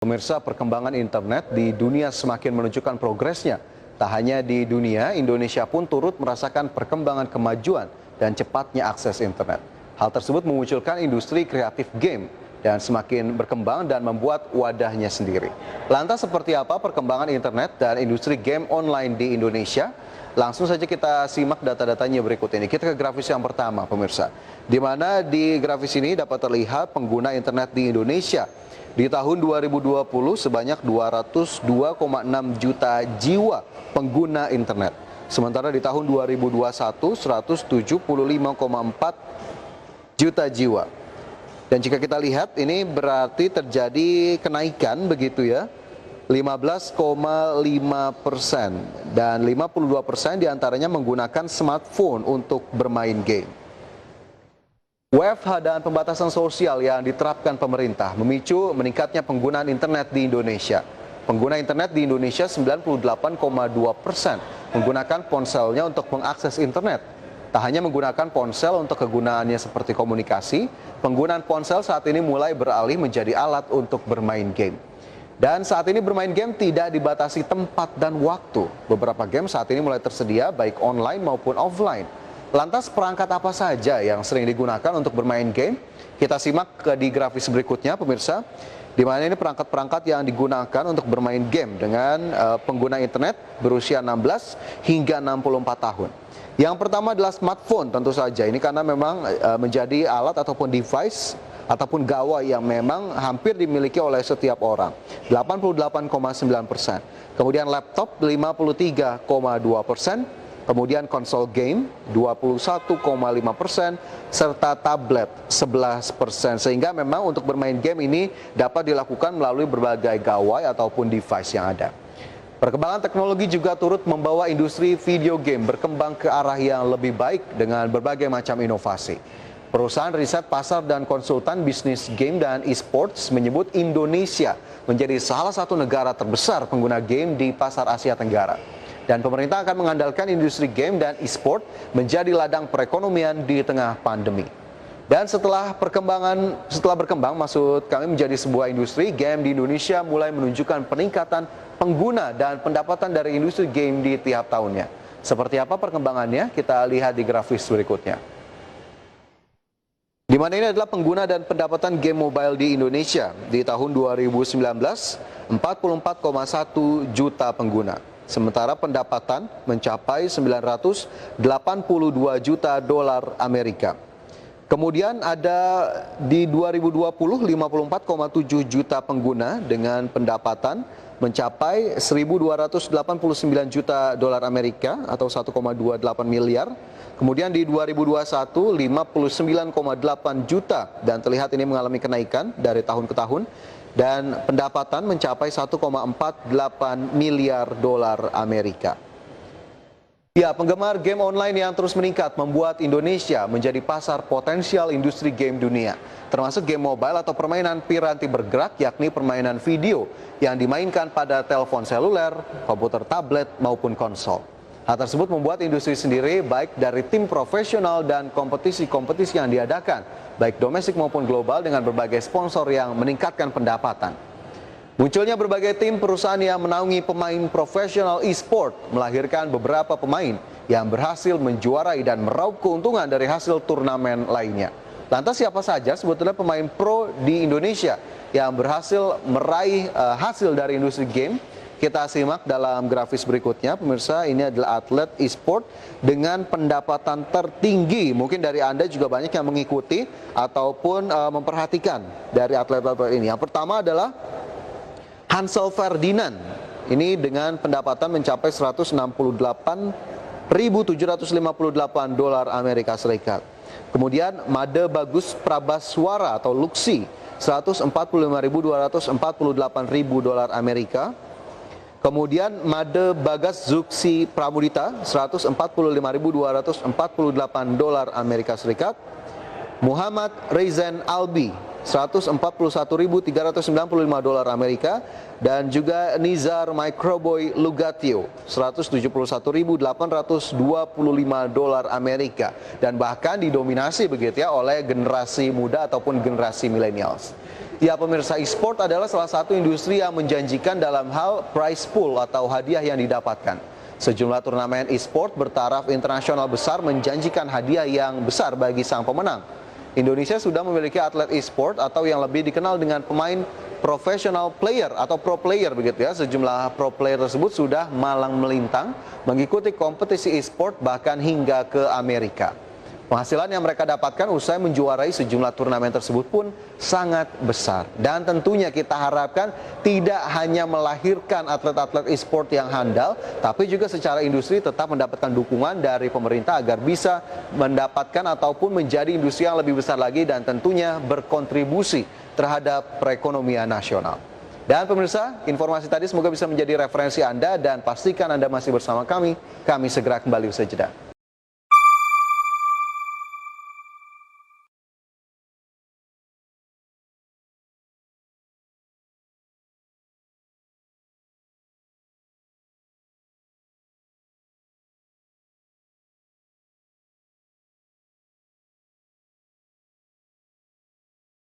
Pemirsa, perkembangan internet di dunia semakin menunjukkan progresnya. Tak hanya di dunia, Indonesia pun turut merasakan perkembangan kemajuan dan cepatnya akses internet. Hal tersebut memunculkan industri kreatif game dan semakin berkembang dan membuat wadahnya sendiri. Lantas seperti apa perkembangan internet dan industri game online di Indonesia? Langsung saja kita simak data-datanya berikut ini. Kita ke grafis yang pertama, pemirsa. Di mana di grafis ini dapat terlihat pengguna internet di Indonesia. Di tahun 2020 sebanyak 202,6 juta jiwa pengguna internet. Sementara di tahun 2021 175,4 juta jiwa. Dan jika kita lihat ini berarti terjadi kenaikan begitu ya. 15,5% dan 52% diantaranya menggunakan smartphone untuk bermain game. WFH dan pembatasan sosial yang diterapkan pemerintah memicu meningkatnya penggunaan internet di Indonesia. Pengguna internet di Indonesia 98,2% menggunakan ponselnya untuk mengakses internet. Tak hanya menggunakan ponsel untuk kegunaannya seperti komunikasi, penggunaan ponsel saat ini mulai beralih menjadi alat untuk bermain game. Dan saat ini bermain game tidak dibatasi tempat dan waktu. Beberapa game saat ini mulai tersedia baik online maupun offline. Lantas perangkat apa saja yang sering digunakan untuk bermain game? Kita simak di grafis berikutnya, pemirsa. Di mana ini perangkat-perangkat yang digunakan untuk bermain game dengan pengguna internet berusia 16 hingga 64 tahun. Yang pertama adalah smartphone, tentu saja. Ini karena memang menjadi alat ataupun device ataupun gawai yang memang hampir dimiliki oleh setiap orang, 88,9%. Kemudian laptop 53,2%. Kemudian konsol game 21,5%, serta tablet 11%. Sehingga memang untuk bermain game ini dapat dilakukan melalui berbagai gawai ataupun device yang ada. Perkembangan teknologi juga turut membawa industri video game berkembang ke arah yang lebih baik dengan berbagai macam inovasi. Perusahaan riset pasar dan konsultan bisnis game dan e-sports menyebut Indonesia menjadi salah satu negara terbesar pengguna game di pasar Asia Tenggara. Dan pemerintah akan mengandalkan industri game dan e-sport menjadi ladang perekonomian di tengah pandemi. Dan setelah berkembang, maksud kami menjadi sebuah industri, game di Indonesia mulai menunjukkan peningkatan pengguna dan pendapatan dari industri game di tiap tahunnya. Seperti apa perkembangannya? Kita lihat di grafis berikutnya. Di mana ini adalah pengguna dan pendapatan game mobile di Indonesia. Di tahun 2019, 44,1 juta pengguna. Sementara pendapatan mencapai 982 juta dolar Amerika. Kemudian ada di 2020 54,7 juta pengguna dengan pendapatan mencapai 1.289 juta dolar Amerika atau 1,28 miliar. Kemudian di 2021 59,8 juta dan terlihat ini mengalami kenaikan dari tahun ke tahun. Dan pendapatan mencapai 1,48 miliar dolar Amerika. Ya, penggemar game online yang terus meningkat membuat Indonesia menjadi pasar potensial industri game dunia, termasuk game mobile atau permainan piranti bergerak, yakni permainan video yang dimainkan pada telepon seluler, komputer tablet maupun konsol. Hal tersebut membuat industri sendiri baik dari tim profesional dan kompetisi-kompetisi yang diadakan, baik domestik maupun global dengan berbagai sponsor yang meningkatkan pendapatan. Munculnya berbagai tim perusahaan yang menaungi pemain profesional e-sport melahirkan beberapa pemain yang berhasil menjuarai dan meraup keuntungan dari hasil turnamen lainnya. Lantas siapa saja sebetulnya pemain pro di Indonesia yang berhasil meraih hasil dari industri game? Kita simak dalam grafis berikutnya, pemirsa. Ini adalah atlet e-sport dengan pendapatan tertinggi. Mungkin dari Anda juga banyak yang mengikuti ataupun memperhatikan dari atlet-atlet ini. Yang pertama adalah Hansel Ferdinand. Ini dengan pendapatan mencapai 168.758 dolar Amerika Serikat. Kemudian Made Bagus Prabaswara atau Luxi 145.248.000 dolar Amerika. Kemudian Made Bagas Zuksi Pramudita 145.248 dolar Amerika Serikat. Muhammad Rezen Albi 141.395 dolar Amerika dan juga Nizar Microboy Lugatio 171.825 dolar Amerika dan bahkan didominasi begitu ya oleh generasi muda ataupun generasi millennials. Ya pemirsa, e-sport adalah salah satu industri yang menjanjikan dalam hal prize pool atau hadiah yang didapatkan. Sejumlah turnamen e-sport bertaraf internasional besar menjanjikan hadiah yang besar bagi sang pemenang. Indonesia sudah memiliki atlet e-sport atau yang lebih dikenal dengan pemain professional player atau pro player begitu ya. Sejumlah pro player tersebut sudah malang melintang mengikuti kompetisi e-sport bahkan hingga ke Amerika. Penghasilan yang mereka dapatkan usai menjuarai sejumlah turnamen tersebut pun sangat besar. Dan tentunya kita harapkan tidak hanya melahirkan atlet-atlet e-sport yang handal, tapi juga secara industri tetap mendapatkan dukungan dari pemerintah agar bisa mendapatkan ataupun menjadi industri yang lebih besar lagi dan tentunya berkontribusi terhadap perekonomian nasional. Dan pemirsa, informasi tadi semoga bisa menjadi referensi Anda dan pastikan Anda masih bersama kami. Kami segera kembali usai jeda.